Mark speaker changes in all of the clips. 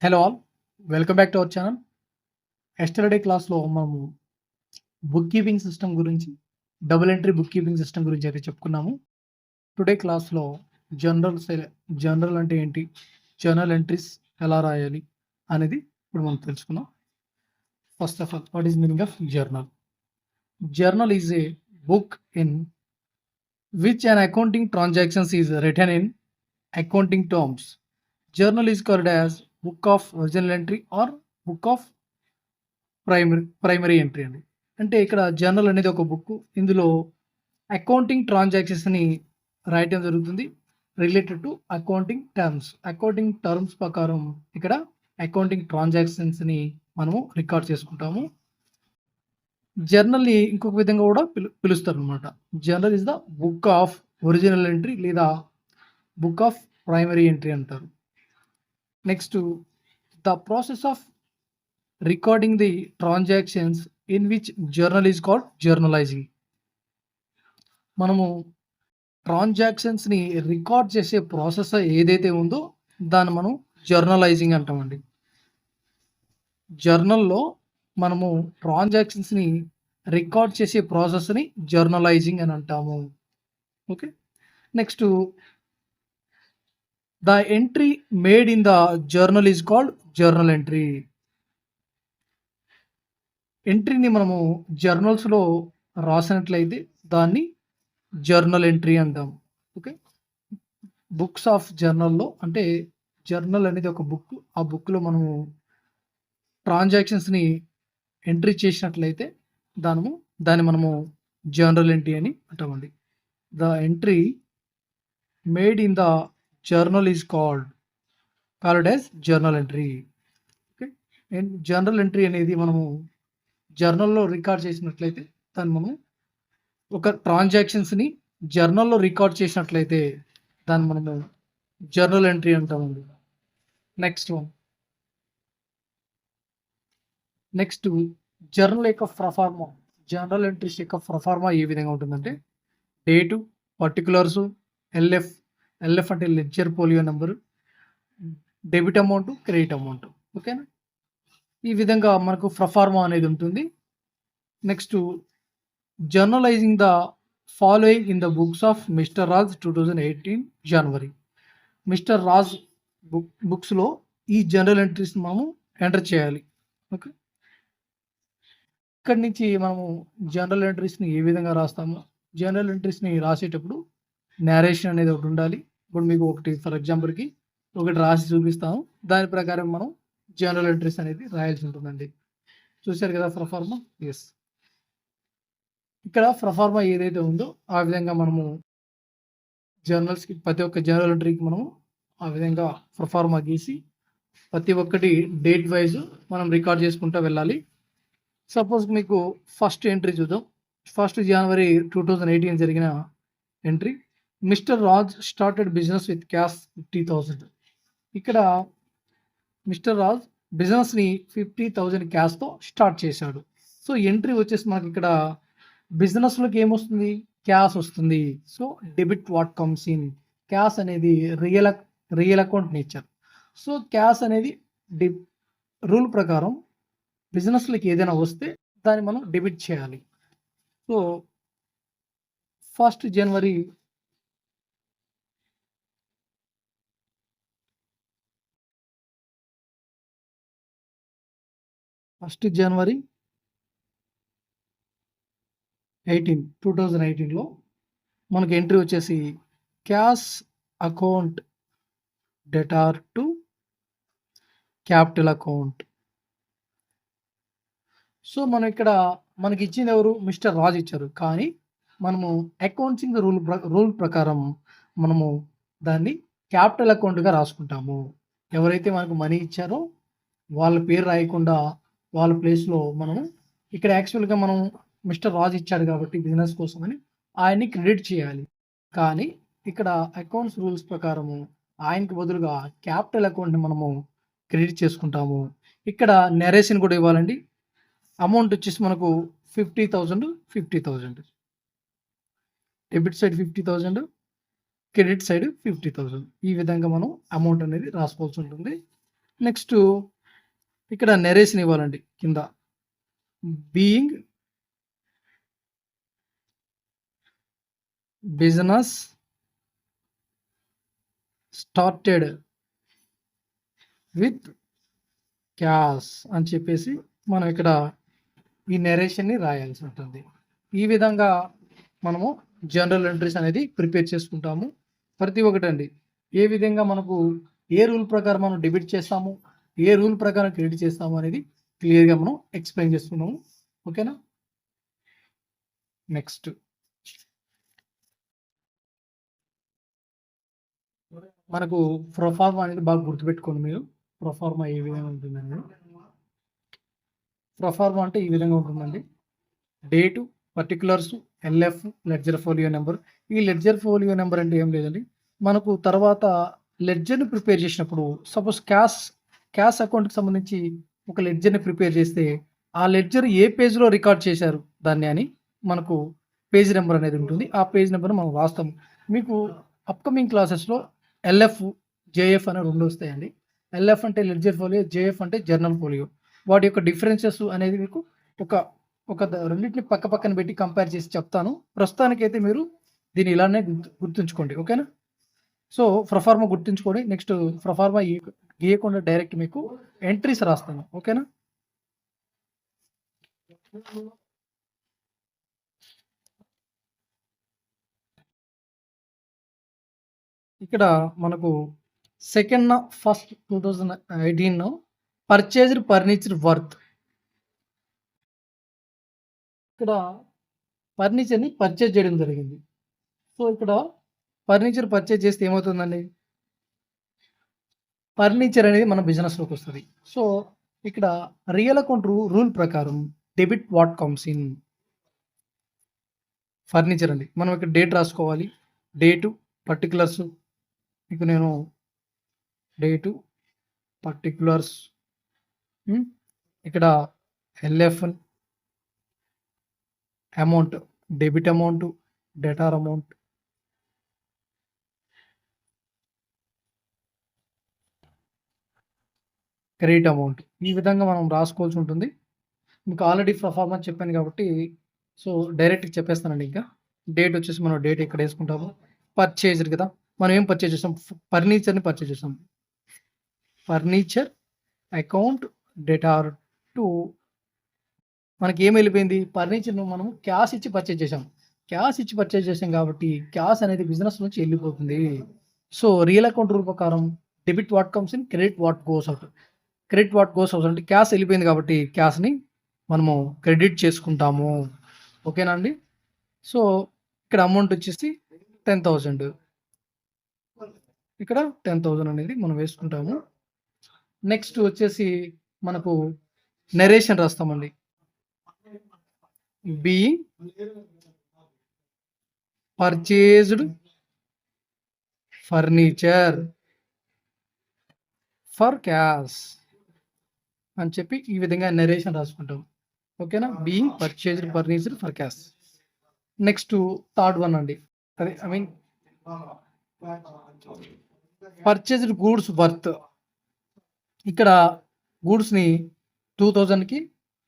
Speaker 1: Hello all. Welcome back to our channel. Yesterday క్లాస్‌లో మనము book keeping system గురించి, double entry book keeping system గురించి అయితే చెప్పుకున్నాము. టుడే క్లాస్‌లో జనరల్ సెల జనరల్ అంటే ఏంటి? జర్నల్ ఎంట్రీస్ ఎలా రాయాలి? అనేది ఇప్పుడు మనం తెలుసుకుందాం. First of all, what is meaning of journal? Journal is a book in which an accounting transactions is written in accounting terms. Journal is called as book of original entry or book of primary entry అండి. అంటే ఇక్కడ journal అనేది ఒక book. ఇందులో accounting ట్రాన్సాక్షన్స్‌ని రాయటం జరుగుతుంది. Related to accounting terms ప్రకారం ఇక్కడ అకౌంటింగ్ ట్రాన్సాక్షన్స్‌ని మనము రికార్డ్ చేసుకుంటాము. జర్నల్‌ని ఇంకొక విధంగా కూడా పిలుస్తారనమాట. Journal is the book of original entry లేదా బుక్ ఆఫ్ ప్రైమరీ ఎంట్రీ అంటారు. Next, the process of recording the transactions in which journal is called journalizing. మనము ట్రాన్సాక్షన్స్‌ని రికార్డ్ చేసే ప్రాసెస్ ఏదైతే ఉందో దాన్ని మనం జర్నలైజింగ్ అంటామండి. జర్నల్‌లో మనము ట్రాన్సాక్షన్స్‌ని రికార్డ్ చేసే ప్రాసెస్‌ని జర్నలైజింగ్ అని అంటాము. Okay. Next, the entry made in the journal is called journal entry. ఎంట్రీని మనము జర్నల్స్‌లో రాసినట్లయితే దాన్ని జర్నల్ ఎంట్రీ అంటాం. ఓకే. బుక్స్ ఆఫ్ జర్నల్‌లో అంటే జర్నల్ అనేది ఒక బుక్. ఆ బుక్‌లో మనము ట్రాన్సాక్షన్స్‌ని ఎంట్రీ చేసినట్లయితే దాన్ని మనము జర్నల్ ఎంట్రీ అని అంటామండి. The entry made in the journal is called as journal entry. Okay. Journal entry అనేది మనము జర్నల్‌లో రికార్డ్ చేసినట్లయితే దాన్ని మనం ఒక ట్రాన్సాక్షన్స్‌ని జర్నల్‌లో రికార్డ్ చేసినట్లయితే దాన్ని మనము జర్నల్ ఎంట్రీ అంటామండి. నెక్స్ట్ జర్నల్ యొక్క ప్రొఫార్మా. జర్నల్ ఎంట్రీస్ యొక్క ప్రొఫార్మా ఏ విధంగా ఉంటుందంటే డేటు, పర్టిక్యులర్స్, ఎల్ఎఫ్. ఎల్ఎఫ్ అంటే ledger folio number, debit amount, credit amount. ఓకేనా? ఈ విధంగా మనకు ప్రొఫార్మా అనేది ఉంటుంది. Next, journalizing the following in the books of mister Raj 2018 January. Mister Raj బుక్స్‌లో ఈ జర్నల్ ఎంట్రీస్ మనము ఎంటర్ చేయాలి. ఓకే. ఇక్కడి నుంచి మనము జర్నల్ ఎంట్రీస్‌ని ఏ విధంగా రాస్తాము? జర్నల్ ఎంట్రీస్‌ని రాసేటప్పుడు నేరేషన్ అనేది ఒకటి ఉండాలి. ఇప్పుడు మీకు ఒకటి ఫర్ ఎగ్జాంపుల్‌కి ఒకటి రాసి చూపిస్తాను. దాని ప్రకారం మనం జర్నల్ ఎంట్రీస్ అనేది రాయాల్సి ఉంటుందండి. చూసారు కదా ప్రొఫార్మా? యెస్. ఇక్కడ ప్రొఫార్మా ఏదైతే ఉందో ఆ విధంగా మనము జర్నల్స్‌కి ప్రతి ఒక్క జర్నల్ ఎంట్రీకి మనము ఆ విధంగా ప్రొఫార్మా గీసి ప్రతి ఒక్కటి డేట్ వైస్ మనం రికార్డ్ చేసుకుంటూ వెళ్ళాలి. సపోజ్ మీకు ఫస్ట్ ఎంట్రీ చూద్దాం. 1 జనవరి 2018 జరిగిన entry. Mister Raj started business with cash 50,000. ఇక్కడ మిస్టర్ రాజ్ బిజినెస్‌ని 50,000 క్యాష్‌తో స్టార్ట్ చేశాడు. సో, ఎంట్రీ వచ్చేసి మనకి ఇక్కడ బిజినెస్‌లోకి ఏమొస్తుంది? క్యాష్ వస్తుంది. So, debit what comes in. Cash అనేది real account nature. So, cash అనేది డి రూల్ ప్రకారం బిజినెస్‌లోకి ఏదైనా వస్తే దాన్ని మనం డెబిట్ చేయాలి. సో, 1 జనవరి 1 జనవరి 2018లో మనకు ఎంట్రీ వచ్చేసి cash account debtor to capital account. So, మనం ఇక్కడ మనకిచ్చింది ఎవరు? మిస్టర్ రాజ్ ఇచ్చారు. కానీ మనము అకౌంటింగ్ రూల్ ప్రకారం మనము దాన్ని క్యాపిటల్ అకౌంట్‌గా రాసుకుంటాము. ఎవరైతే మనకు మనీ ఇచ్చారో వాళ్ళ పేరు రాయకుండా వాళ్ళ ప్లేస్‌లో మనము ఇక్కడ యాక్చువల్‌గా మనం మిస్టర్ రాజ్ ఇచ్చాడు కాబట్టి బిజినెస్ కోసమని ఆయన్ని క్రెడిట్ చేయాలి. కానీ ఇక్కడ అకౌంట్స్ రూల్స్ ప్రకారము ఆయనకి బదులుగా క్యాపిటల్ అకౌంట్‌ని మనము క్రెడిట్ చేసుకుంటాము. ఇక్కడ నరేషన్ కూడా ఇవ్వాలండి. అమౌంట్ వచ్చేసి మనకు 50,000 డెబిట్ సైడ్ 50,000, క్రెడిట్ సైడ్ 50,000. ఈ విధంగా మనం అమౌంట్ అనేది రాసుకోవాల్సి ఉంటుంది. నెక్స్ట్ ఇక్కడ నెరేషన్ ఇవ్వాలండి కింద. Being business started with cash అని చెప్పేసి మనం ఇక్కడ ఈ నెరేషన్ని రాయాల్సి ఉంటుంది. ఈ విధంగా మనము జనరల్ ఎంట్రీస్ అనేది ప్రిపేర్ చేసుకుంటాము. ప్రతి ఒక్కటండి ఏ విధంగా మనకు ఏ రూల్ ప్రకారం మనం డెబిట్ చేస్తాము, ఏ రూల్ ప్రకారం క్రెడిట్ చేస్తాము అనేది క్లియర్గా మనం ఎక్స్ప్లెయిన్ చేస్తున్నాము. ఓకేనా. నెక్స్ట్ మనకు ప్రొఫార్మా అనేది బాగా గుర్తుపెట్టుకోండి మీరు. ప్రొఫార్మా ఏ విధంగా ఉంటుందండి. ప్రొఫార్మా అంటే ఈ విధంగా ఉంటుందండి. Date, particulars, LF, ledger folio number. ఈ లెడ్జర్ ఫోలియో నెంబర్ అంటే ఏం లేదండి, మనకు తర్వాత లెడ్జర్ని ప్రిపేర్ చేసినప్పుడు సపోజ్ క్యాష్ అకౌంట్కి సంబంధించి ఒక లెడ్జర్ని ప్రిపేర్ చేస్తే ఆ లెడ్జర్ ఏ పేజ్లో రికార్డ్ చేశారు దాన్ని అని మనకు పేజ్ నెంబర్ అనేది ఉంటుంది. ఆ పేజ్ నెంబర్ని మనం రాస్తాం. మీకు అప్కమింగ్ క్లాసెస్లో ఎల్ఎఫ్, జేఎఫ్ అనే 2 వస్తాయండి. ఎల్ఎఫ్ అంటే లెడ్జర్ ఫోలియో, జేఎఫ్ అంటే జర్నల్ ఫోలియో. వాటి యొక్క డిఫరెన్సెస్ అనేది మీకు ఒక రెండింటిని పక్క పక్కన పెట్టి కంపేర్ చేసి చెప్తాను. ప్రస్తుతానికైతే మీరు దీన్ని ఇలానే గుర్తుంచుకోండి. ఓకేనా. సో ప్రొఫార్మా గుర్తుంచుకోండి. నెక్స్ట్ ప్రొఫార్మా గీయకుండా డైరెక్ట్ మీకు ఎంట్రీస్ రాస్తాను. ఓకేనా. ఇక్కడ మనకు 2/1/2018 పర్చేజ్డ్ ఫర్నిచర్ వర్త్. ఇక్కడ ఫర్నిచర్ని పర్చేజ్ చేయడం జరిగింది. సో ఇక్కడ ఫర్నిచర్ పర్చేజ్ చేస్తే ఏమవుతుందండి, ఫర్నిచర్ అనేది మన బిజినెస్లోకి వస్తుంది. సో ఇక్కడ రియల్ అకౌంట్ రూల్ ప్రకారం debit what comes in furniture అండి. మనం ఇక్కడ డేట్ రాసుకోవాలి. Date, particulars. మీకు నేను డేటు, పర్టికులర్స్, ఇక్కడ LF, amount, debit amount, debtor amount, credit amount. ఈ విధంగా మనం రాసుకోవాల్సి ఉంటుంది. మీకు ఆల్రెడీ పర్ఫార్మెన్స్ చెప్పాను కాబట్టి సో డైరెక్ట్గా చెప్పేస్తానండి. ఇంకా డేట్ వచ్చేసి మనం డేట్ ఇక్కడ వేసుకుంటాము. పర్చేజ్డ్ కదా, మనం ఏం పర్చేజ్ చేస్తాం, ఫర్నిచర్ని పర్చేజ్ చేస్తాం. ఫర్నిచర్ అకౌంట్ డెటార్ టు మనకి ఏం వెళ్ళిపోయింది, ఫర్నిచర్ను మనం క్యాష్ ఇచ్చి పర్చేజ్ చేసాం. క్యాష్ ఇచ్చి పర్చేజ్ చేసాం కాబట్టి క్యాష్ అనేది బిజినెస్ నుంచి వెళ్ళిపోతుంది. సో రియల్ అకౌంట్ రూల్ ప్రకారం debit what comes in, credit what goes out. Credit what goes out అంటే క్యాష్ వెళ్ళిపోయింది కాబట్టి క్యాష్ని మనము క్రెడిట్ చేసుకుంటాము. ఓకేనా అండి. సో ఇక్కడ అమౌంట్ వచ్చేసి 10,000. ఇక్కడ 10,000 అనేది మనం వేసుకుంటాము. నెక్స్ట్ వచ్చేసి మనకు నరేషన్ రాస్తామండి. Being purchased furniture for cash అని చెప్పి ఈ విధంగా నరేషన్ రాసుకుంటాం. ఓకేనా. Being purchased furniture for cash. Next third one అండి, అదే I mean purchased goods worth. ఇక్కడ గూడ్స్ని 2,000కి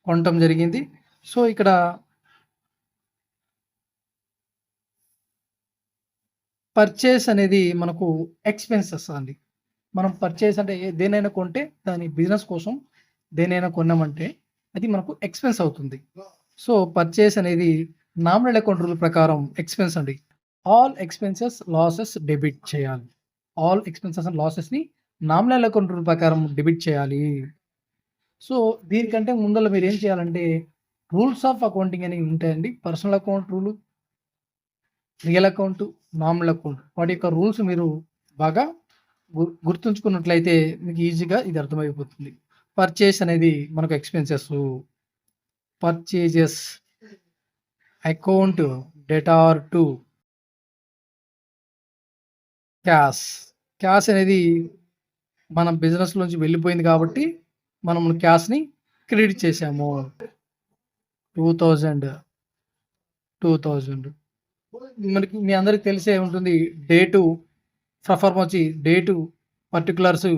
Speaker 1: కొనటం జరిగింది. సో ఇక్కడ పర్చేస్ అనేది మనకు ఎక్స్పెన్సెస్ అండి. మనం పర్చేస్ అంటే దేనైనా కొంటే దాని బిజినెస్ కోసం దేనైనా కొన్నామంటే అది మనకు ఎక్స్పెన్స్ అవుతుంది. సో పర్చేస్ అనేది నామినల్ అకౌంట్ రూల్ ప్రకారం ఎక్స్పెన్స్ అండి. ఆల్ ఎక్స్పెన్సెస్ లాసెస్ డెబిట్ చేయాలి. ఆల్ ఎక్స్పెన్సెస్ అండ్ లాసెస్ని నామినల్ అకౌంట్ రూల్ ప్రకారం డెబిట్ చేయాలి. సో దీనికంటే ముందర మీరు ఏం చేయాలంటే రూల్స్ ఆఫ్ అకౌంటింగ్ అనేవి ఉంటాయండి. Personal account rule, real account, nominal account, వాటి యొక్క రూల్స్ మీరు బాగా గుర్తుంచుకున్నట్లయితే మీకు ఈజీగా ఇది అర్థమైపోతుంది. పర్చేస్ అనేది మనకు expenses, purchases account debtor to cash. Cash అనేది మన బిజినెస్ నుంచి వెళ్ళిపోయింది కాబట్టి మనం క్యాష్ని క్రెడిట్ చేసాము. 2,000 మనకి మీ అందరికి తెలిసే ఉంటుంది. డేటు ప్రొఫార్మా వచ్చి date, particulars,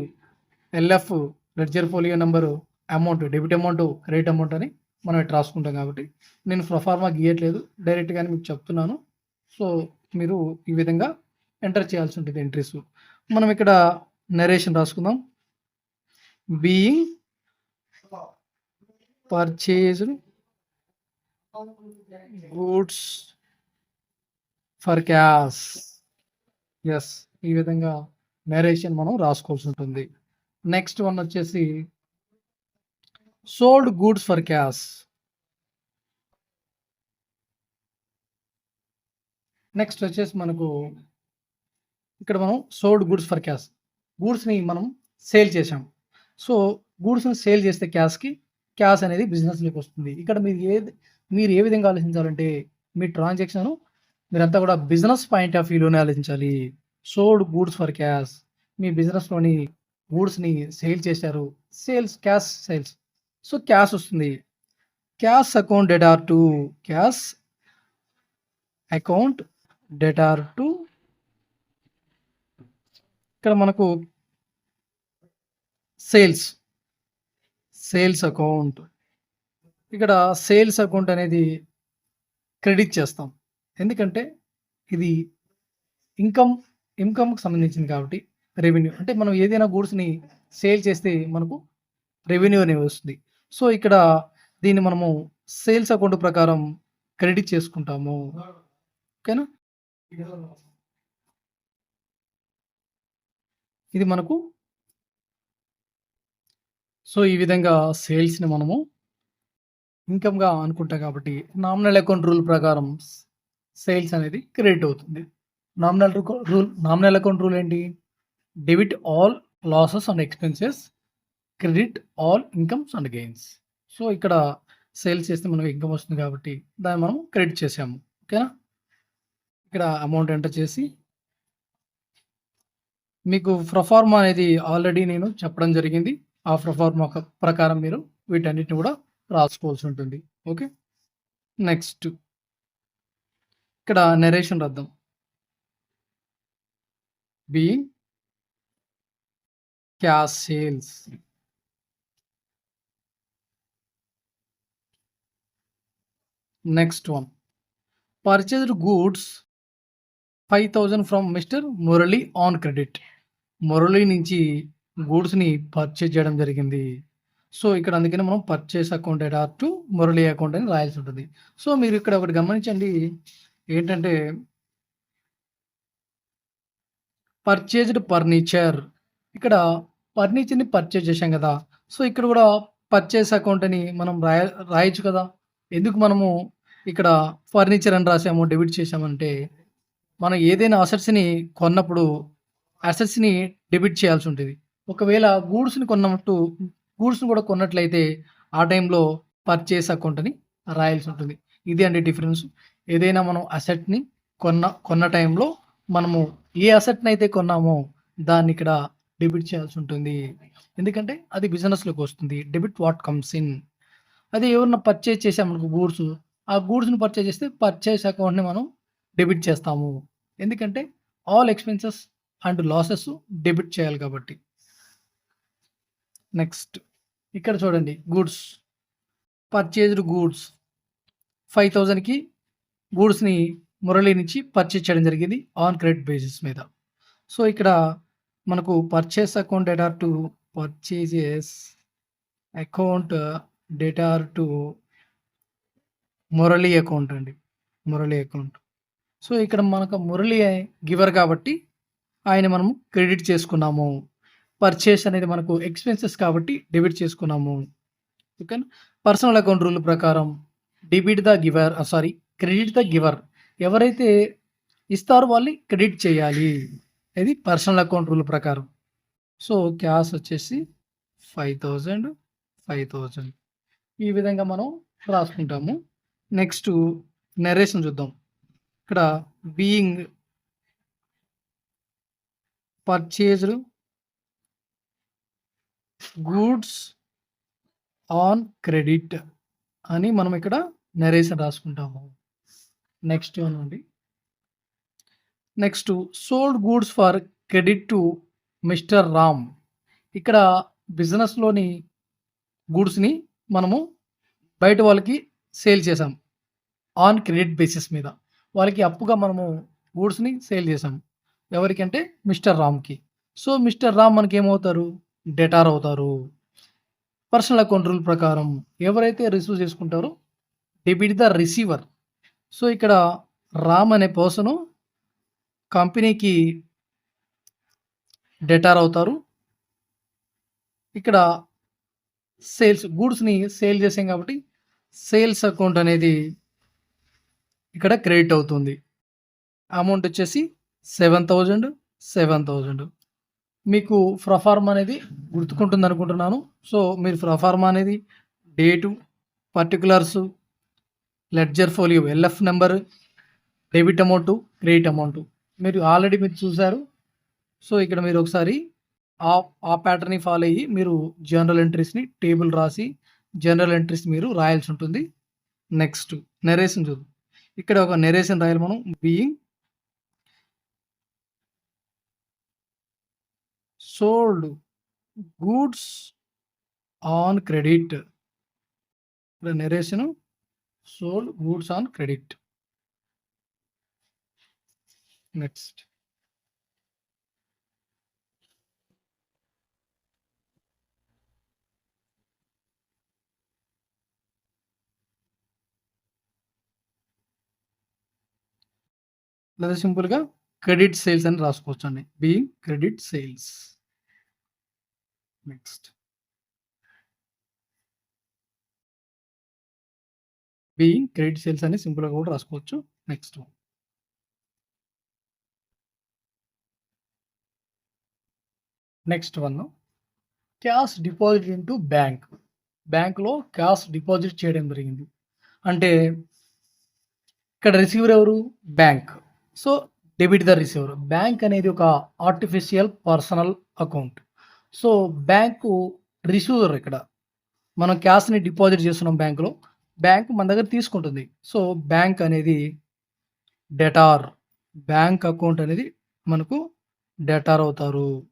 Speaker 1: LF, ledger folio number, amount, debit amount, credit amount అని మనం ఇట్లా రాసుకుంటాం కాబట్టి నేను ప్రొఫార్మా గీయట్లేదు. డైరెక్ట్‌గానే మీకు చెప్తున్నాను. సో, మీరు ఈ విధంగా ఎంటర్ చేయాల్సి ఉంటుంది ఎంట్రీస్. మనం ఇక్కడ నరేషన్ రాసుకుందాం. Being purchased goods for cash. Yes. ఈ విధంగా నరేషన్ మనం రాసుకోవాల్సి ఉంటుంది. నెక్స్ట్ వన్ వచ్చేసి sold goods for cash. Next వచ్చేసి మనకు ఇక్కడ మనం సోల్డ్ గూడ్స్ ఫర్ క్యాష్. గూడ్స్‌ని మనం సేల్ చేశాం. సో, గూడ్స్‌ని సేల్ చేస్తే క్యాష్ అనేది బిజినెస్‌లోకి వస్తుంది. ఇక్కడ మీరు ఏ విధంగా ఆలోచించాలంటే మీ ట్రాన్సాక్షన్ మీరంతా కూడా బిజినెస్ పాయింట్ ఆఫ్ వ్యూలోనే ఆలోచించాలి. Sold goods for cash. మీ బిజినెస్‌లోని గూడ్స్‌ని సేల్ చేశారు. Cash sales. సో, క్యాష్ వస్తుంది. Cash account debtor to cash account debtor to ఇక్కడ మనకు సేల్స్ అకౌంట్. ఇక్కడ సేల్స్ అకౌంట్ అనేది క్రెడిట్ చేస్తాం. ఎందుకంటే ఇది ఇన్కమ్‌కి సంబంధించింది కాబట్టి రెవెన్యూ. అంటే మనం ఏదైనా గూడ్స్‌ని సేల్ చేస్తే మనకు రెవెన్యూ అనేది వస్తుంది. సో, ఇక్కడ దీన్ని మనము సేల్స్ అకౌంట్ ప్రకారం క్రెడిట్ చేసుకుంటాము. ఓకేనా? ఇది మనకు సో, ఈ విధంగా సేల్స్‌ని మనము ఇన్కమ్‌గా అనుకుంటాం కాబట్టి నామినల్ అకౌంట్ రూల్ ప్రకారం సేల్స్ అనేది క్రెడిట్ అవుతుంది. నామినల్ అకౌంట్ రూల్ ఏంటి? Debit all losses and expenses, credit all incomes and gains. So, ఇక్కడ సేల్స్ చేస్తే మనకు ఇన్కమ్ వస్తుంది కాబట్టి దాన్ని మనం క్రెడిట్ చేసాము. ఓకేనా? ఇక్కడ అమౌంట్ ఎంటర్ చేసి మీకు ప్రొఫార్మా అనేది ఆల్రెడీ నేను చెప్పడం జరిగింది. ఆ ప్రొఫార్మా ప్రకారం మీరు వీటన్నిటిని కూడా రాసుకోవాల్సి ఉంటుంది. ఓకే. నెక్స్ట్ ఇక్కడ నరేషన్ రాద్దాం. Being cash sales. Next one purchased goods 5,000 from mister Murali on credit. Murali నుంచి గూడ్స్‌ని పర్చేజ్ చేయడం జరిగింది. సో, ఇక్కడ అందుకని మనం purchase account debtor to Murali account అని రాయాల్సి ఉంటుంది. సో, మీరు ఇక్కడ ఒకటి గమనించండి. ఏంటంటే పర్చేజ్డ్ ఫర్నిచర్. ఇక్కడ ఫర్నిచర్‌ని పర్చేజ్ చేశాం కదా! సో, ఇక్కడ కూడా పర్చేస్ అకౌంట్ అని మనం రాయొచ్చు కదా! ఎందుకు మనము ఇక్కడ ఫర్నిచర్ అని రాసాము, డెబిట్ చేశామంటే మనం ఏదైనా అసెట్స్‌ని కొన్నప్పుడు అసెట్స్‌ని డెబిట్ చేయాల్సి ఉంటుంది. ఒకవేళ గూడ్స్‌ని కూడా కొన్నట్లయితే ఆ టైంలో పర్చేస్ అకౌంట్ అని రాయాల్సి ఉంటుంది. ఇది అండి డిఫరెన్స్. ఏదైనా మనం అసెట్‌ని కొన్న టైంలో మనము ఏ అసెట్‌ని అయితే కొన్నామో దాన్ని ఇక్కడ డెబిట్ చేయాల్సి ఉంటుంది. ఎందుకంటే అది బిజినెస్‌లోకి వస్తుంది. Debit what comes in. అదే ఎవరన్నా పర్చేజ్ చేసామనుకో గూడ్స్, ఆ గూడ్స్‌ని పర్చేజ్ చేస్తే పర్చేస్ అకౌంట్‌ని మనం డెబిట్ చేస్తాము. ఎందుకంటే all expenses and losses debit చేయాలి కాబట్టి. నెక్స్ట్ ఇక్కడ చూడండి పర్చేజ్డ్ గూడ్స్ 5,000కి గూడ్స్‌ని మురళి నుంచి పర్చేజ్ చేయడం జరిగింది ఆన్ క్రెడిట్ బేసిస్ మీద. సో, ఇక్కడ మనకు purchase account debtor to purchases account debtor to Murali account అండి. మురళి అకౌంట్. సో, ఇక్కడ మనకు మురళి గివర్ కాబట్టి ఆయన మనము క్రెడిట్ చేసుకున్నాము. పర్చేస్ అనేది మనకు ఎక్స్‌పెన్సెస్ కాబట్టి డెబిట్ చేసుకున్నాము. ఓకేనా? పర్సనల్ అకౌంట్ రూల్ ప్రకారం క్రెడిట్ ద గివర్. ఎవరైతే ఇస్తారో వాళ్ళని క్రెడిట్ చేయాలి. ఇది పర్సనల్ అకౌంట్ రూల్ ప్రకారం. సో, క్యాష్ వచ్చేసి 5,000 ఈ విధంగా మనం రాసుకుంటాము. నెక్స్ట్ నరేషన్ చూద్దాం. ఇక్కడ being purchased goods on credit అని మనం ఇక్కడ నరేషన్ రాసుకుంటాము. నెక్స్ట్ అనండి. Next sold goods for credit to mister Ram. ఇక్కడ బిజినెస్‌లోని గూడ్స్‌ని మనము బయట వాళ్ళకి సేల్ చేసాం. ఆన్ క్రెడిట్ బేసిస్ మీద. వాళ్ళకి అప్పుగా మనము గూడ్స్‌ని సేల్ చేసాం. ఎవరికంటే మిస్టర్ రామ్‌కి. సో, మిస్టర్ రామ్ మనకేమవుతారు? డెటార్ అవుతారు. పర్సనల్ అకౌంట్ రూల్ ప్రకారం ఎవరైతే రిసీవ్ చేసుకుంటారో డెబిట్ ద రిసీవర్. సో, ఇక్కడ రామ్ అనే పర్సను కంపెనీకి డెటార్ అవుతారు. ఇక్కడ గూడ్స్‌ని సేల్ చేసాం కాబట్టి సేల్స్ అకౌంట్ అనేది ఇక్కడ క్రెడిట్ అవుతుంది. అమౌంట్ వచ్చేసి 7,000, 7,000. మీకు ప్రొఫార్మా అనేది గుర్తుకుంటుందనుకుంటున్నాను. సో, మీరు ప్రొఫార్మా అనేది date, particulars, ledger folio LF number, debit amount, credit amount మీరు ఆల్రెడీ చూసారు. సో, ఇక్కడ మీరు ఒకసారి ఆ ప్యాటర్న్‌ని ఫాలో అయ్యి మీరు జర్నల్ ఎంట్రీస్‌ని టేబుల్ రాసి జర్నల్ ఎంట్రీస్ మీరు రాయాల్సి ఉంటుంది. నెక్స్ట్ నరేషన్ చూద్దాం. ఇక్కడ ఒక నరేషన్ రాయాలి మనం. Being sold goods on credit. ఇక్కడ narration sold goods on credit. Next లేదా సింపుల్‌గా క్రెడిట్ సేల్స్ అని రాసుకోవచ్చండి. Being credit sales. Next being credit sales అని సింపుల్‌గా కూడా రాసుకోవచ్చు. Next one cash deposit into bank. బ్యాంక్‌లో క్యాష్ డిపాజిట్ చేయడం జరిగింది. అంటే ఇక్కడ రిసీవర్ ఎవరు? Bank. So, debit the receiver. Bank అనేది ఒక artificial personal account. So, bank receiver ఇక్కడ. మనం క్యాష్‌ని డిపాజిట్ చేస్తున్నాం బ్యాంక్‌లో. బ్యాంక్ మన దగ్గర తీసుకుంటుంది. సో, బ్యాంక్ అనేది డెటార్. బ్యాంక్ అకౌంట్ అనేది మనకు డెటార్ అవుతారు.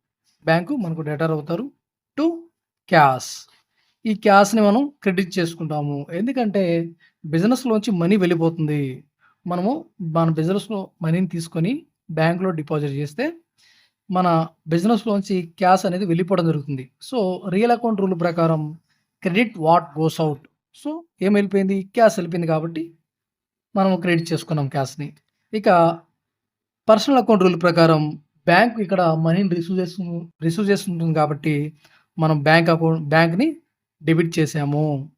Speaker 1: బ్యాంకు మనకు డెటార్ అవుతారు టు క్యాష్. ఈ క్యాష్‌ని మనం క్రెడిట్ చేసుకుంటాము. ఎందుకంటే బిజినెస్‌లోంచి మనీ వెళ్ళిపోతుంది. మనము మన బిజినెస్‌లో మనీని తీసుకొని బ్యాంక్‌లో డిపాజిట్ చేస్తే మన బిజినెస్‌లోంచి క్యాష్ అనేది వెళ్ళిపోవడం జరుగుతుంది. సో, రియల్ అకౌంట్ రూల్ ప్రకారం credit what goes out. So, ఏం వెళ్ళిపోయింది? క్యాష్ వెళ్ళిపోయింది కాబట్టి మనం క్రెడిట్ చేసుకున్నాం క్యాష్‌ని. ఇక పర్సనల్ అకౌంట్ రూల్ ప్రకారం బ్యాంక్ ఇక్కడ మనీని రిసీవ్ చేస్తుంటుంది కాబట్టి మనం బ్యాంక్‌ని డెబిట్ చేసాము.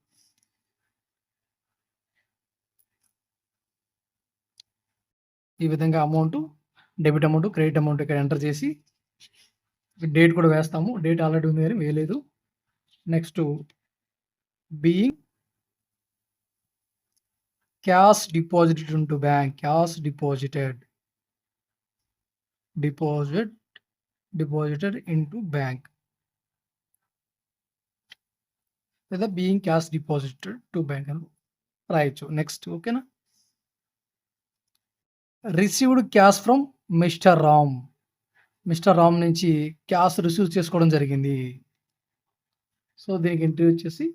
Speaker 1: ఈ విధంగా డెబిట్ అమౌంట్, క్రెడిట్ అమౌంట్ ఇక్కడ ఎంటర్ చేసి డేట్ కూడా వేస్తాము. డేట్ ఆల్రెడీ ఉంది కానీ వేయలేదు. Next being cash deposited into bank. Cash deposited into bank లేదా being cash deposited to bank అని రాయొచ్చు. నెక్స్ట్ ఓకేనా. Received cash from mister Ram. Mister Ram నుంచి క్యాష్ రిసీవ్ చేసుకోవడం జరిగింది. సో, దీనికి ఎంట్రీ వచ్చేసి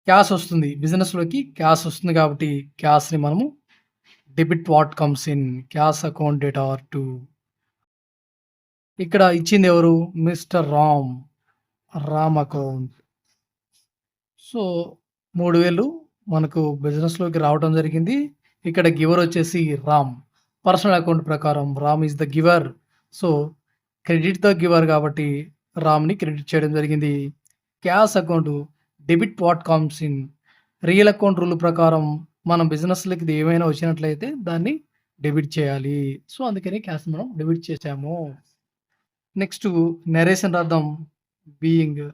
Speaker 1: క్యాష్ వస్తుంది. బిజినెస్‌లోకి క్యాష్ వస్తుంది కాబట్టి క్యాష్‌ని మనము debit what comes in cash account debtor to. ఇక్కడ ఇచ్చింది ఎవరు? Mister Ram account. సో, 3,000 మనకు బిజినెస్‌లోకి రావడం జరిగింది. ఇక్కడ గివర్ వచ్చేసి రామ్. పర్సనల్ అకౌంట్ ప్రకారం Ram is the giver. So, credit the giver కాబట్టి రామ్‌ని క్రెడిట్ చేయడం జరిగింది. Cash account debit what comes in. Real account rule ప్రకారం మనం బిజినెస్‌లకి ఏమైనా వచ్చినట్లయితే దాన్ని డెబిట్ చేయాలి. సో, అందుకని క్యాష్ మనం డెబిట్ చేసాము. నెక్స్ట్ నరేషన్ రాద్దాం. Being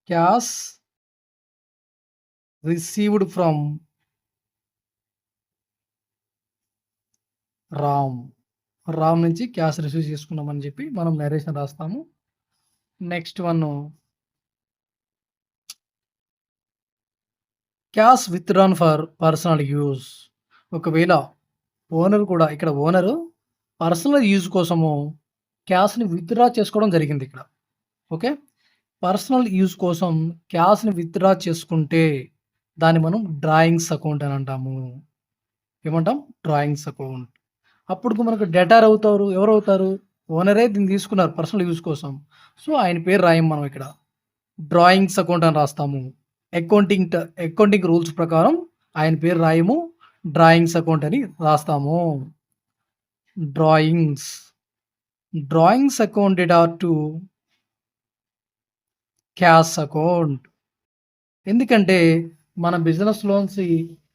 Speaker 1: cash received from Ram నుంచి క్యాష్ రిసీవ్ చేసుకున్నామని చెప్పి మనం నరేషన్ రాస్తాము. Next one cash withdrawn for personal use. ఒకవేళ ఓనర్ కూడా ఇక్కడ ఓనరు పర్సనల్ యూజ్ కోసము క్యాష్‌ని విత్‌డ్రా చేసుకోవడం జరిగింది ఇక్కడ. ఓకే. పర్సనల్ యూజ్ కోసం క్యాష్‌ని విత్‌డ్రా చేసుకుంటే దాన్ని మనం డ్రాయింగ్స్ అకౌంట్ అని అంటాము. ఏమంటాం? Drawings account. అప్పుడు మనకు డెటార్ అవుతారు. ఎవరవుతారు? ఓనరే దీన్ని తీసుకున్నారు పర్సనల్ యూజ్ కోసం. సో, ఆయన పేరు రాయం మనం ఇక్కడ. డ్రాయింగ్స్ అకౌంట్ అని రాస్తాము. అకౌంటింగ్ రూల్స్ ప్రకారం ఆయన పేరు రాయము. డ్రాయింగ్స్ అకౌంట్ అని రాస్తాము. Drawings. Drawings accounted are to cash account. ఎందుకంటే మన బిజినెస్‌లోంచి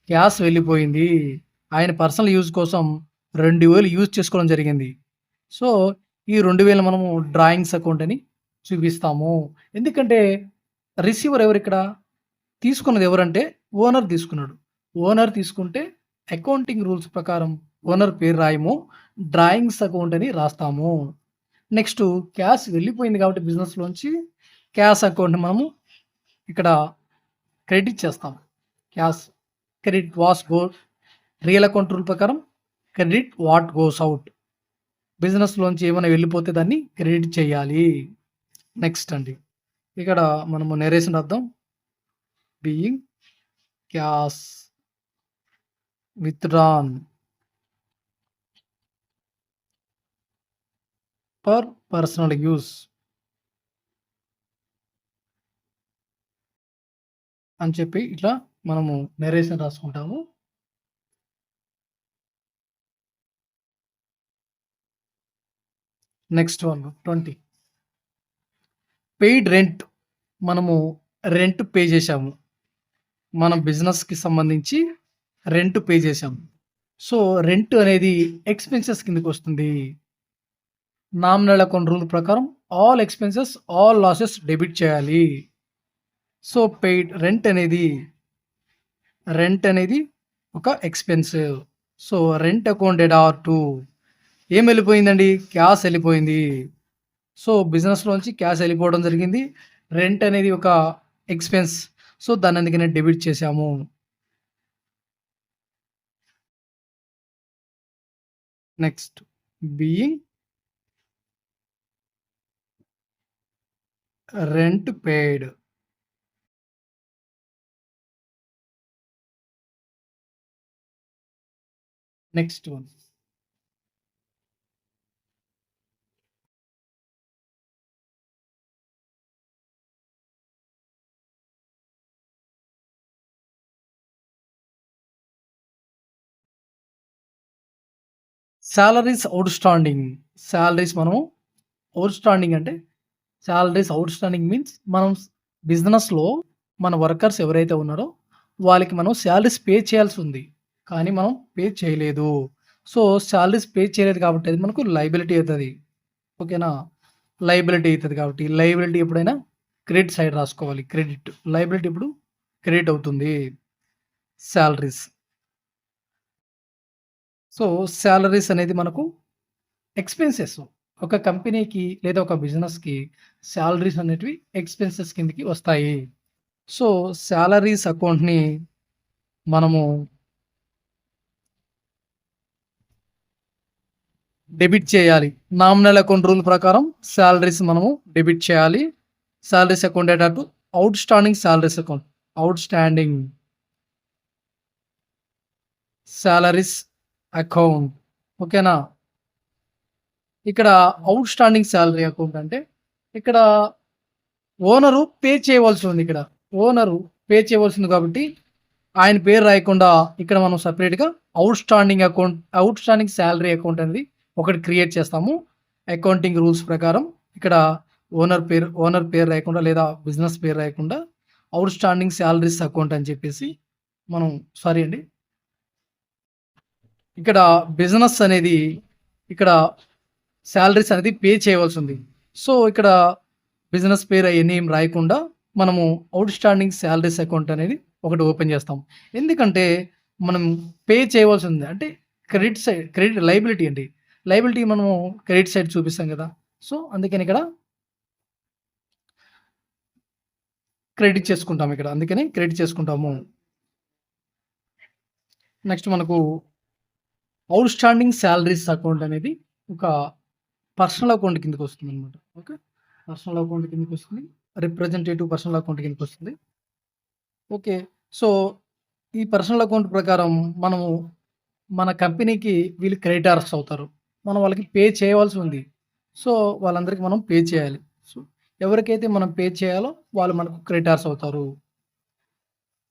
Speaker 1: క్యాష్ వెళ్ళిపోయింది. ఆయన పర్సనల్ యూజ్ కోసం 2000 యూజ్ చేసుకోవడం జరిగింది. సో, ఈ 2000 మనము డ్రాయింగ్స్ అకౌంట్ అని చూపిస్తాము. ఎందుకంటే రిసీవర్ ఎవరిక్కడ? తీసుకున్నది ఎవరంటే ఓనర్ తీసుకున్నాడు. ఓనర్ తీసుకుంటే అకౌంటింగ్ రూల్స్ ప్రకారం ఓనర్ పేరు రాయము. డ్రాయింగ్స్ అకౌంట్ అని రాస్తాము. నెక్స్టు క్యాష్ వెళ్ళిపోయింది కాబట్టి బిజినెస్‌లోంచి క్యాష్ అకౌంట్‌ని మనము ఇక్కడ క్రెడిట్ చేస్తాం. Cash credit real account rule ప్రకారం క్రెడిట్ వాట్ గోస్ ఔట్. బిజినెస్‌లోంచి ఏమైనా వెళ్ళిపోతే దాన్ని క్రెడిట్ చేయాలి. నెక్స్ట్ అండి. ఇక్కడ మనము నరేషన్ రాద్దాం. Being cash withdrawn for personal use అని చెప్పి ఇట్లా మనము నరేషన్ రాసుకుంటాము. Next one 20. Paid rent. మనము రెంట్ పే చేశాము. మనం బిజినెస్‌కి సంబంధించి రెంట్ పే చేశాము. సో, రెంట్ అనేది ఎక్స్‌పెన్సెస్ కిందకొస్తుంది. నామినల్ అకౌంట్ రూల్ ప్రకారం all expenses, all losses debit చేయాలి. సో, పెయిడ్ రెంట్ అనేది ఒక expense. So, rent accounted are to ఏం వెళ్ళిపోయిందండి? క్యాష్ వెళ్ళిపోయింది. సో, బిజినెస్‌లోంచి క్యాష్ వెళ్ళిపోవడం జరిగింది. రెంట్ అనేది ఒక ఎక్స్‌పెన్స్. సో, దాన్ని అందుకనే డెబిట్ చేశాము. Next being rent paid. Next one. Salaries outstanding. Salaries మనము ఔట్‌స్టాండింగ్ అంటే సాలరీస్ ఔట్‌స్టాండింగ్ మీన్స్ మనం బిజినెస్‌లో మన వర్కర్స్ ఎవరైతే ఉన్నారో వాళ్ళకి మనం సాలరీస్ పే చేయాల్సి ఉంది. కానీ మనం పే చేయలేదు. సో, సాలరీస్ పే చేయలేదు కాబట్టి అది మనకు లయబిలిటీ అయితది. ఓకేనా? లయబిలిటీ అయితది కాబట్టి లయబిలిటీ ఎప్పుడైనా క్రెడిట్ సైడ్ రాసుకోవాలి. క్రెడిట్. లయబిలిటీ ఇప్పుడు క్రెడిట్ అవుతుంది. సాలరీస్. సో, సాలరీస్ అనేది మనకు ఎక్స్‌పెన్సెస్. ఒక కంపెనీకి లేదా ఒక బిజినెస్‌కి సాలరీస్ అనేటివి ఎక్స్‌పెన్సెస్ కిందకి వస్తాయి. సో, సాలరీస్ అకౌంట్‌ని మనము డెబిట్ చేయాలి. నామినల్ అకౌంట్ రూల్ ప్రకారం సాలరీస్ మనము డెబిట్ చేయాలి. సాలరీస్ అకౌంట్ అటు outstanding salaries account. Outstanding salaries account. ఓకేనా? ఇక్కడ ఔట్‌స్టాండింగ్ సాలరీ అకౌంట్ అంటే ఇక్కడ ఓనరు పే చేయవలసి ఉంది ఇక్కడ. ఓనరు పే చేయవలసింది కాబట్టి ఆయన పేరు రాయకుండా ఇక్కడ మనం సెపరేట్‌గా ఔట్‌స్టాండింగ్ సాలరీ అకౌంట్ అనేది ఒకటి క్రియేట్ చేస్తాము. అకౌంటింగ్ రూల్స్ ప్రకారం ఇక్కడ ఓనర్ పేరు రాయకుండా లేదా బిజినెస్ పేరు రాయకుండా ఔట్‌స్టాండింగ్ సాలరీస్ అకౌంట్ అని చెప్పేసి మనం సారీ అండి. ఇక్కడ బిజినెస్ అనేది ఇక్కడ సాలరీస్ అనేది పే చేయవలసి ఉంది. సో, ఇక్కడ బిజినెస్ పేరు అయన్నీ ఏం రాయకుండా మనము ఔట్‌స్టాండింగ్ సాలరీస్ అకౌంట్ అనేది ఒకటి ఓపెన్ చేస్తాం. ఎందుకంటే మనం పే చేయవలసి ఉంది. అంటే క్రెడిట్ లయబిలిటీ అండి. లయబిలిటీ మనము క్రెడిట్ సైడ్ చూపిస్తాం కదా! సో, అందుకని ఇక్కడ క్రెడిట్ చేసుకుంటాం ఇక్కడ. అందుకని క్రెడిట్ చేసుకుంటాము. నెక్స్ట్ మనకు ఔట్‌స్టాండింగ్ సాలరీస్ అకౌంట్ అనేది ఒక పర్సనల్ అకౌంట్ కిందకొస్తుందనమాట. ఓకే. పర్సనల్ అకౌంట్ కిందకొస్తుంది. రిప్రజెంటేటివ్ పర్సనల్ అకౌంట్ కిందకొస్తుంది. ఓకే. సో, ఈ పర్సనల్ అకౌంట్ ప్రకారం మనము మన కంపెనీకి వీళ్ళు క్రెడిటార్స్ అవుతారు. మనం వాళ్ళకి పే చేయవలసి ఉంది. సో, వాళ్ళందరికి మనం పే చేయాలి. సో, ఎవరికైతే మనం పే చేయాలో వాళ్ళు మనకు క్రెడిటార్స్ అవుతారు.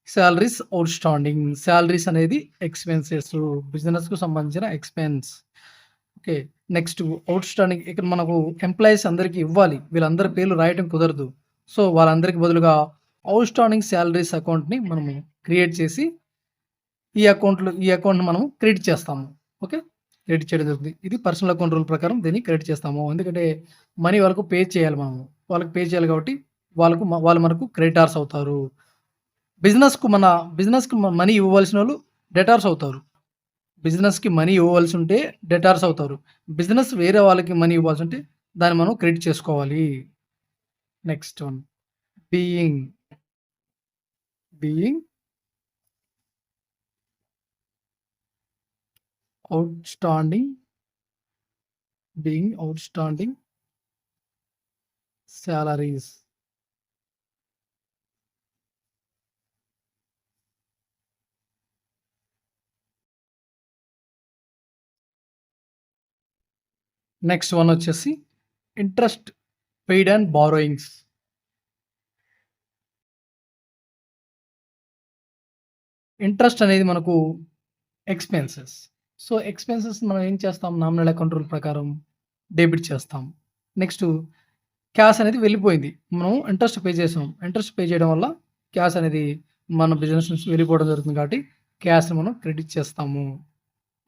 Speaker 1: Salaries outstanding. సాలరీస్ అనేది ఎక్స్‌పెన్సెస్ బిజినెస్‌కు సంబంధించిన ఎక్స్‌పెన్స్. ఓకే. నెక్స్ట్ ఔట్‌స్టాండింగ్ ఇక్కడ మనకు ఎంప్లాయీస్ అందరికి ఇవ్వాలి. వీళ్ళందరి పేర్లు రాయటం కుదరదు. సో, వాళ్ళందరికి బదులుగా ఔట్‌స్టాండింగ్ సాలరీస్ అకౌంట్‌ని మనము క్రియేట్ చేసి ఈ అకౌంట్‌ని మనము క్రెడిట్ చేస్తాము. ఓకే. క్రెడిట్ చేయడం జరుగుతుంది. ఇది పర్సనల్ అకౌంట్ రూల్ ప్రకారం దీన్ని క్రెడిట్ చేస్తాము. ఎందుకంటే మనీ వాళ్ళకు పే చేయాలి మనము. వాళ్ళకి పే చేయాలి కాబట్టి వాళ్ళు మనకు క్రెడిటార్స్ అవుతారు. బిజినెస్‌కి మనీ ఇవ్వవలసినోళ్ళు డెటార్స్ అవుతారు. బిజినెస్‌కి మనీ ఇవ్వవలసుంటే డెటార్స్ అవుతారు. బిజినెస్ వేరే వాళ్ళకి మనీ ఇవ్వాల్సుంటే దాన్ని మనం క్రెడిట్ చేసుకోవాలి. Next one being, being outstanding, being outstanding salaries. Next one వచ్చేసి interest paid and borrowings. Interest అనేది మనకు ఎక్స్‌పెన్సెస్. సో, ఎక్స్‌పెన్సెస్ మనం ఏం చేస్తాం నామినల్ అకౌంట్ రూల్ ప్రకారం డెబిట్ చేస్తాం. నెక్స్ట్ క్యాష్ అనేది వెళ్ళిపోయింది. మనం ఇంట్రెస్ట్ పే చేసాం. ఇంట్రెస్ట్ పే చేయడం వల్ల క్యాష్ అనేది మన బిజినెస్ నుంచి వెళ్ళిపోవడం జరుగుతుంది కాబట్టి క్యాష్‌ని మనం క్రెడిట్ చేస్తాము.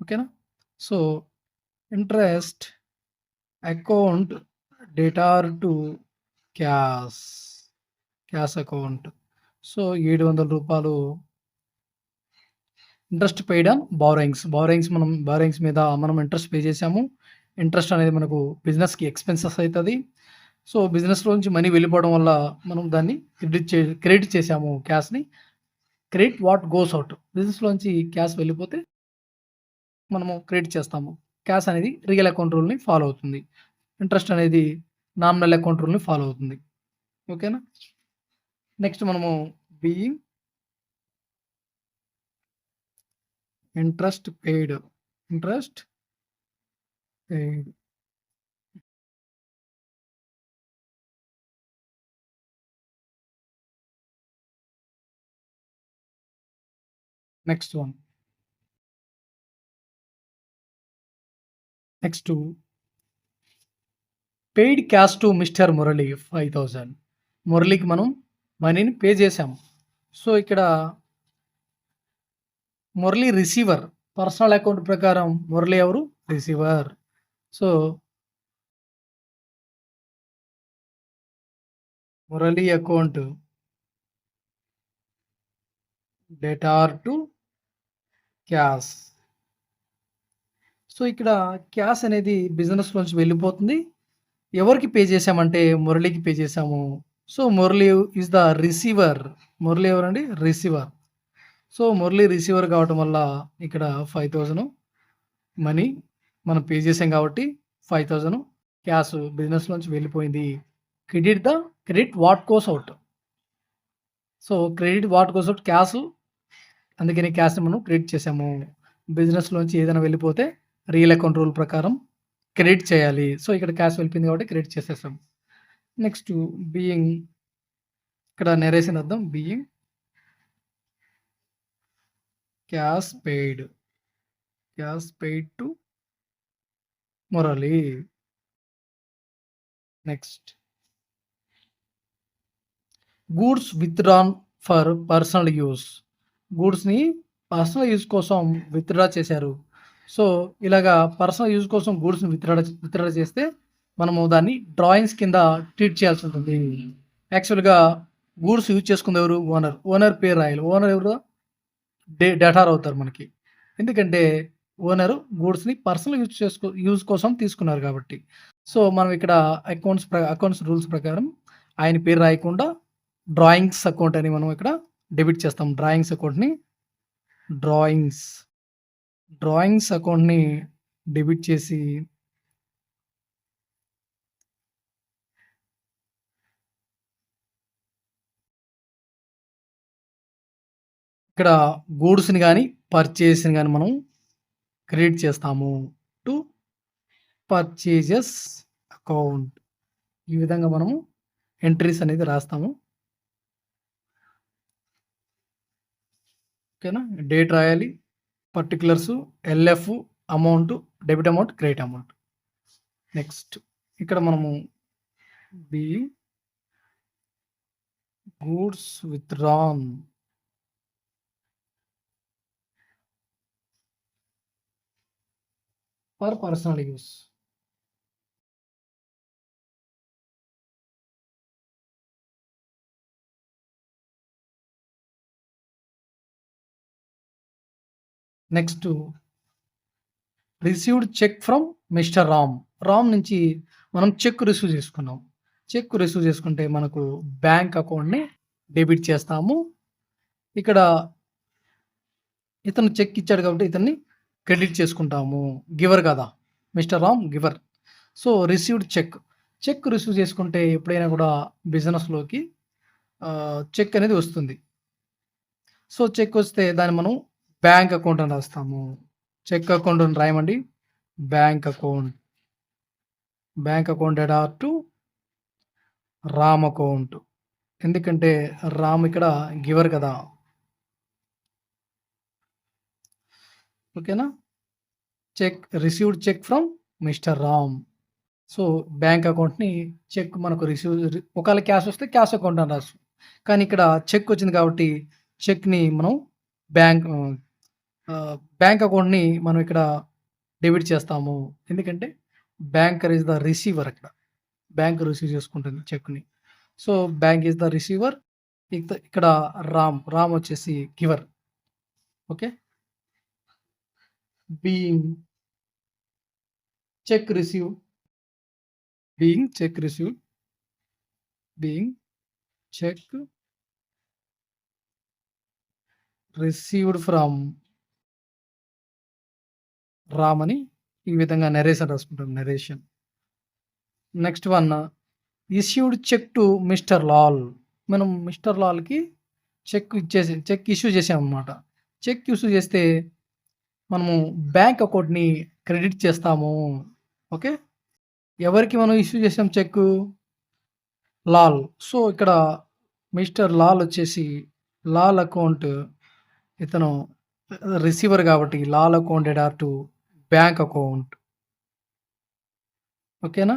Speaker 1: ఓకేనా? So, interest account debtor to cash, cash account. So, రూ. 700 ఇంట్రెస్ట్ పెయిడ్ ఆన్ బారోయింగ్స్ మీద మనం ఇంట్రెస్ట్ పే చేసాము. ఇంట్రెస్ట్ అనేది మనకు బిజినెస్‌కి ఎక్స్‌పెన్సెస్ అయితది. సో, బిజినెస్‌లో నుంచి మనీ వెళ్ళిపోవడం వల్ల మనం దాన్ని క్రెడిట్ చేసాము క్యాష్‌ని. Credit what goes out. బిజినెస్‌లోంచి క్యాష్ వెళ్ళిపోతే మనము క్రెడిట్ చేస్తాము. క్యాష్ అనేది రియల్ అకౌంట్ రూల్‌ని ఫాలో అవుతుంది. ఇంట్రెస్ట్ అనేది నామినల్ అకౌంట్ రూల్‌ని ఫాలో అవుతుంది. ఓకేనా? నెక్స్ట్ మనము being interest paid, interest paid. Next one. Next paid cash to Mister Murali 5,000. మురళికి మనం మనీని పే చేసాము. సో, ఇక్కడ మురళి రిసీవర్. పర్సనల్ అకౌంట్ ప్రకారం మురళి ఎవరు? Receiver. So, Murali account debtor to cash. So, ఇక్కడ క్యాష్ అనేది బిజినెస్‌లోంచి వెళ్ళిపోతుంది. ఎవరికి పే చేసామంటే మురళికి పే చేసాము. So, Murali is the receiver. Murali ఎవరండి? రిసీవర్. సో, మురళి రిసీవర్ కావటం వల్ల ఇక్కడ 5,000 మనీ మనం పే చేసాం కాబట్టి 5,000 క్యాష్ బిజినెస్‌లోంచి వెళ్ళిపోయింది. Credit what goes out. So, credit what goes out cash. అందుకని క్యాష్‌ని మనం క్రెడిట్ చేసాము. బిజినెస్‌లోంచి ఏదైనా వెళ్ళిపోతే రియల్ అకౌంట్ రూల్ ప్రకారం క్రెడిట్ చేయాలి. సో, ఇక్కడ క్యాష్ వెళ్ళిపోయింది కాబట్టి క్రెడిట్ చేసేసాం. నెక్స్ట్ బీయింగ్, ఇక్కడ నరేషన్ అర్థం being cash paid, cash paid to Murali. Next goods withdrawn for personal use. గూడ్స్‌ని పర్సనల్ యూజ్ కోసం విత్‌డ్రా చేశారు. సో, ఇలాగా పర్సనల్ యూజ్ కోసం గూడ్స్‌ని విత్‌డ్రా చేస్తే మనము దాన్ని డ్రాయింగ్స్ కింద ట్రీట్ చేయాల్సి ఉంటుంది. యాక్చువల్‌గా గూడ్స్ యూజ్ చేసుకుంది ఎవరు? ఓనర్. ఓనర్ పేరు రాయాలి. ఓనర్ ఎవరు? డెటార్ అవుతారు మనకి. ఎందుకంటే ఓనరు గూడ్స్‌ని పర్సనల్ యూజ్ కోసం తీసుకున్నారు కాబట్టి. సో, మనం ఇక్కడ అకౌంట్స్ రూల్స్ ప్రకారం ఆయన పేరు రాయకుండా డ్రాయింగ్స్ అకౌంట్ అని మనం ఇక్కడ డెబిట్ చేస్తాం. డ్రాయింగ్స్ డ్రాయింగ్స్ అకౌంట్‌ని డెబిట్ చేసి ఇక్కడ గూడ్స్‌ని గాని, పర్చేస్‌ని గాని మనం క్రియేట్ చేస్తాము. To purchases account. ఈ విధంగా మనము ఎంట్రీస్ అనేది రాస్తాము. ఓకేనా? డేట్ రాయాలి. Particulars, LF, amount, debit amount, credit amount. Next ఇక్కడ మనము be goods withdrawn for personal use. Next received cheque from mister Ram. Ram నుంచి మనం చెక్ రిసీవ్ చేసుకున్నాం. చెక్ రిసీవ్ చేసుకుంటే మనకు బ్యాంక్ అకౌంట్‌ని డెబిట్ చేస్తాము. ఇక్కడ ఇతను చెక్ ఇచ్చాడు కాబట్టి ఇతన్ని క్రెడిట్ చేసుకుంటాము. గివర్ కదా! Mister Ram giver. So, received cheque. Cheque receive చేసుకుంటే ఎప్పుడైనా కూడా బిజినెస్‌లోకి చెక్ అనేది వస్తుంది. సో, చెక్ వస్తే దాన్ని మనం బ్యాంక్ అకౌంట్ అని రాస్తాము. చెక్ అకౌంట్ అని రాయమండి. Bank account. Bank account debtor to Ram account. ఎందుకంటే రామ్ ఇక్కడ గివర్ కదా! ఓకేనా? Cheque received cheque from mister Ram. So, bank అకౌంట్‌ని చెక్ మనకు ఒకవేళ క్యాష్ వస్తే క్యాష్ అకౌంట్ అని రాస్తాం. కానీ ఇక్కడ చెక్ వచ్చింది కాబట్టి చెక్‌ని మనం బ్యాంక్ బ్యాంక్ అకౌంట్‌ని మనం ఇక్కడ డెబిట్ చేస్తాము. ఎందుకంటే బ్యాంకర్ ఈస్ ద రిసీవర్ అక్కడ. బ్యాంక్ రిసీవ్ చేసుకుంటుంది చెక్‌ని. So, bank is the receiver. ఇక్కడ రామ్ వచ్చేసి giver. Okay. Being cheque receive. Being cheque received. Being cheque received from Ram అని ఈ విధంగా నరేషన్ రాసుకుంటాం. Narration. Next one issued cheque to Mister Lal. మనం మిస్టర్ లాల్‌కి చెక్ ఇష్యూ చేసామన్నమాట. చెక్ ఇష్యూ చేస్తే మనము బ్యాంక్ అకౌంట్‌ని క్రెడిట్ చేస్తాము. ఓకే. ఎవరికి మనం ఇష్యూ చేసాం చెక్కు? లాల్. సో, ఇక్కడ మిస్టర్ లాల్ వచ్చేసి లాల్ అకౌంట్ ఇతను రిసీవర్ కాబట్టి Lal account debtor to bank account. ఓకేనా?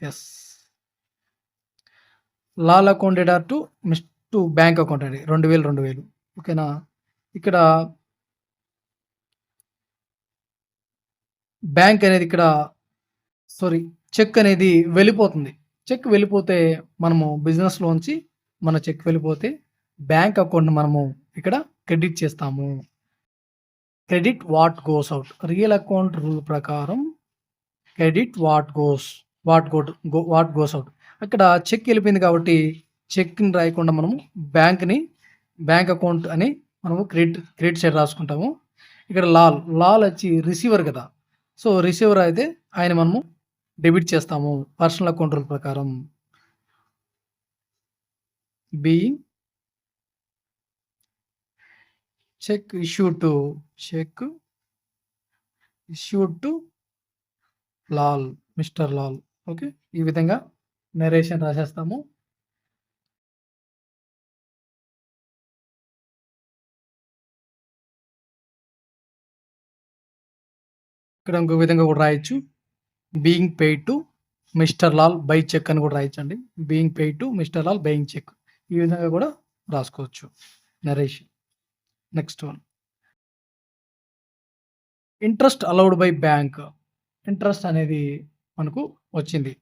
Speaker 1: Yes. Lal account debtor to bank account అండి. 2000. ఓకేనా? ఇక్కడ బ్యాంక్ అనేది ఇక్కడ చెక్ అనేది వెళ్ళిపోతుంది. చెక్ వెళ్ళిపోతే మనము బిజినెస్‌లోంచి మన చెక్ వెళ్ళిపోతే బ్యాంక్ అకౌంట్‌ని మనము ఇక్కడ క్రెడిట్ చేస్తాము. Credit what goes out. Real account rule ప్రకారం క్రెడిట్ వాట్ గోస్ అవుట్. అక్కడ చెక్ వెళ్ళిపోయింది కాబట్టి చెక్‌ని రాయకుండా మనము బ్యాంక్ అకౌంట్ అని మనము క్రెడిట్ సైడ్ రాసుకుంటాము. ఇక్కడ లాల్ వచ్చి రిసీవర్ కదా! సో, రిసీవర్ అయితే ఆయన మనము డెబిట్ చేస్తాము పర్సనల్ అకౌంట్ రూల్ ప్రకారం. Being cheque issued to Lal, Mister Lal. Okay. ఈ విధంగా నరేషన్ రాసేస్తాము. ఇక్కడ ఇంకో విధంగా కూడా రాయొచ్చు. Being paid to Mister Lal by cheque అని కూడా రాయొచ్చండి. Being paid to Mister Lal buying cheque. ఈ విధంగా కూడా రాసుకోవచ్చు narration. Next one interest allowed by bank. Interest అనేది మనకు వచ్చింది.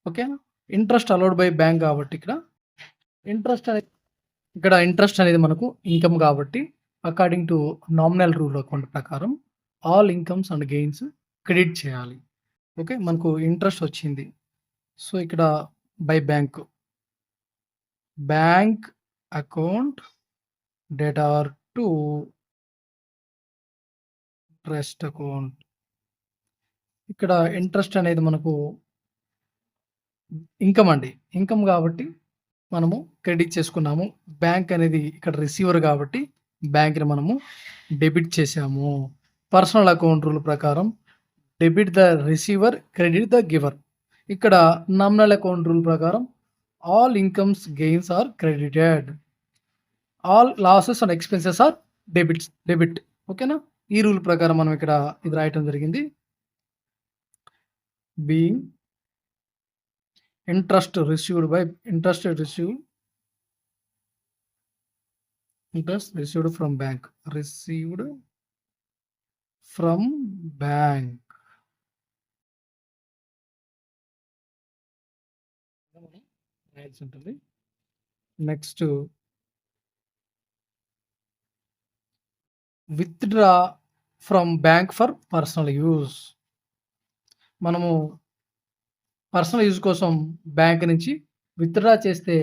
Speaker 1: ఓకేనా? ఇంట్రెస్ట్ అలౌడ్ బై బ్యాంక్ కాబట్టి ఇంట్రెస్ట్ అనేది మనకు ఇన్కమ్ కాబట్టి according to nominal rule account ప్రకారం all incomes and gains credit చేయాలి. ఓకే. మనకు ఇంట్రెస్ట్ వచ్చింది. సో, ఇక్కడ by bank account debtor to interest account. ఇక్కడ ఇంట్రెస్ట్ అనేది మనకు ఇన్కమ్ అండి. ఇన్కమ్ కాబట్టి మనము క్రెడిట్ చేసుకున్నాము. బ్యాంక్ అనేది ఇక్కడ రిసీవర్ కాబట్టి బ్యాంక్‌ని మనము డెబిట్ చేశాము. పర్సనల్ అకౌంట్ రూల్ ప్రకారం debit the receiver, credit the giver. ఇక్కడ నామినల్ అకౌంట్ రూల్ ప్రకారం all incomes, gains are credited. All losses and expenses are debit. ఓకేనా? ఈ రూల్ ప్రకారం మనం ఇక్కడ ఇది రాయటం జరిగింది. Being interest received from bank, received from bank. Next, withdraw from bank for personal use. మనము పర్సనల్ యూజ్ కోసం బ్యాంక్ నుంచి విత్‌డ్రా చేస్తే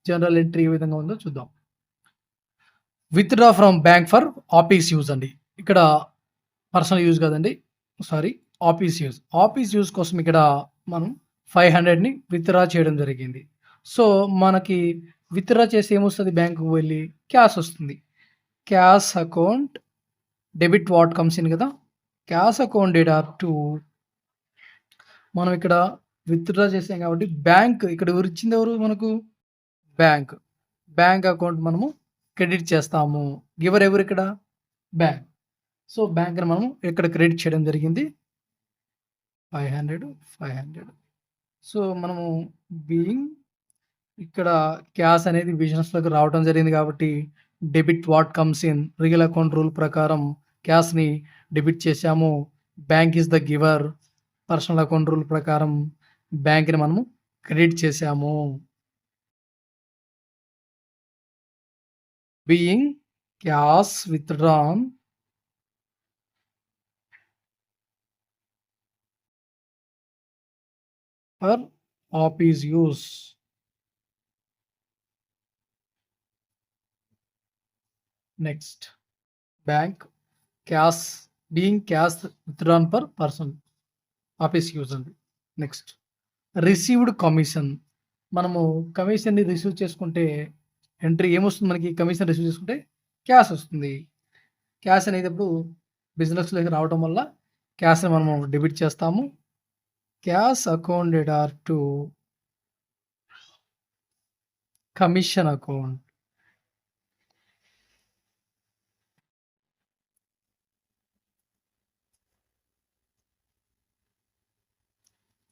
Speaker 1: జనరల్ ఎంట్రీ ఏ విధంగా ఉందో చూద్దాం. Withdraw from bank for office use అండి. ఇక్కడ పర్సనల్ యూజ్ కాదండి. Office use. ఆఫీస్ యూజ్ కోసం ఇక్కడ మనం 500ని విత్‌డ్రా చేయడం జరిగింది. సో, మనకి విత్‌డ్రా చేసి ఏమొస్తది బ్యాంక్‌కి వెళ్ళి? క్యాష్ వస్తుంది. Cash account debit what comes in కదా! క్యాష్ అకౌంట్ డేటా టు మనం ఇక్కడ విత్‌డ్రా చేసాం కాబట్టి బ్యాంక్ ఇక్కడ ఎవరిచ్చింది ఎవరు మనకు? బ్యాంక్. బ్యాంక్ అకౌంట్ మనము క్రెడిట్ చేస్తాము. గివర్ ఎవరు ఇక్కడ? బ్యాంక్. సో, బ్యాంక్‌ని మనము ఇక్కడ క్రెడిట్ చేయడం జరిగింది. 500. సో, మనము బీయింగ్ ఇక్కడ క్యాష్ అనేది బిజినెస్‌లోకి రావడం జరిగింది కాబట్టి debit what comes in real account rule ప్రకారం క్యాష్‌ని డెబిట్ చేశాము. Bank is the giver. Personal account rule ప్రకారం బ్యాంక్‌ని మనము క్రెడిట్ చేశాము. Being cash withdrawn for office use. Next bank cash being cash withdrawn for personal office use అండి. Next received commission. మనము కమిషన్‌ని రిసీవ్ చేసుకుంటే ఎంట్రీ ఏమొస్తుంది మనకి? కమిషన్ రిసీవ్ చేసుకుంటే క్యాష్ వస్తుంది. క్యాష్ అనేది ఇప్పుడు బిజినెస్‌లోకి రావడం వల్ల క్యాష్‌ని మనము డెబిట్ చేస్తాము. Cash accounted are to commission account.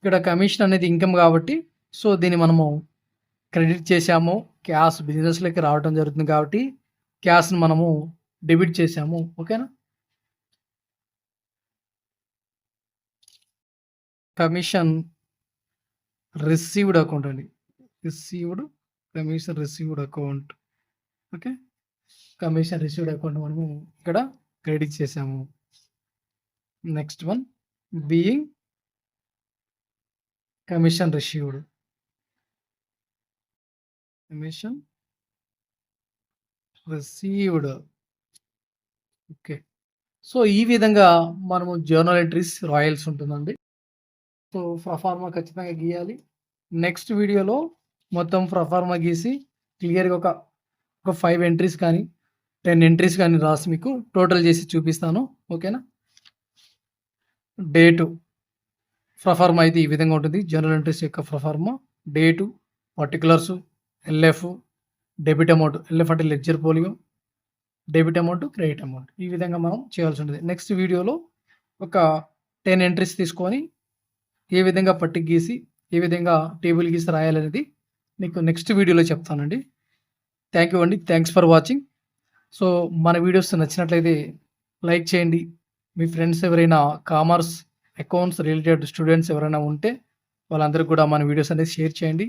Speaker 1: ఇక్కడ కమిషన్ అనేది ఇన్కమ్ కాబట్టి సో, దీన్ని మనము క్రెడిట్ చేశాము. క్యాష్ బిజినెస్‌లోకి రావడం జరుగుతుంది కాబట్టి క్యాష్‌ని మనము డెబిట్ చేశాము. ఓకేనా? కమిషన్ రిసీవ్డ్ అకౌంట్ అండి. Commission received account. Okay. Commission received account మనము ఇక్కడ క్రెడిట్ చేశాము. Next one being commission received. Commission received. Okay. So, ఈ విధంగా మనము జర్నల్ ఎంట్రీస్ రాయాల్సి ఉంటుందండి. సో, ప్రొఫార్మా ఖచ్చితంగా గీయాలి. నెక్స్ట్ వీడియోలో మొత్తం ప్రొఫార్మా గీసి క్లియర్‌గా ఒక 5 ఎంట్రీస్ కానీ 10 ఎంట్రీస్ కానీ రాసి మీకు టోటల్ చేసి చూపిస్తాను. ఓకేనా? డేటు ప్రొఫార్మా అయితే ఈ విధంగా ఉంటుంది. జర్నల్ ఎంట్రీస్ యొక్క proforma date, particulars, LF, debit amount. LF అంటే ledger folio, debit amount, credit amount. ఈ విధంగా మనం చేయాల్సి ఉంటుంది. నెక్స్ట్ వీడియోలో ఒక 10 ఎంట్రీస్ తీసుకొని ఏ విధంగా పట్టిక గీసి ఏ విధంగా టేబుల్ గీసి రాయాలనేది మీకు నెక్స్ట్ వీడియోలో చెప్తానండి. థ్యాంక్ యూ అండి. Thanks for watching. సో, మన వీడియోస్ నచ్చినట్లయితే లైక్ చేయండి. మీ ఫ్రెండ్స్ ఎవరైనా కామర్స్, అకౌంట్స్ రిలేటెడ్ స్టూడెంట్స్ ఎవరైనా ఉంటే వాళ్ళందరికీ కూడా మన వీడియోస్ అనేది షేర్ చేయండి.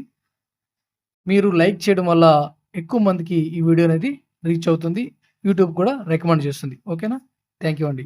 Speaker 1: మీరు లైక్ చేయడం వల్ల ఎక్కువ మందికి ఈ వీడియో అనేది రీచ్ అవుతుంది. యూట్యూబ్ కూడా రికమెండ్ చేస్తుంది. ఓకేనా? థ్యాంక్ యూ అండి.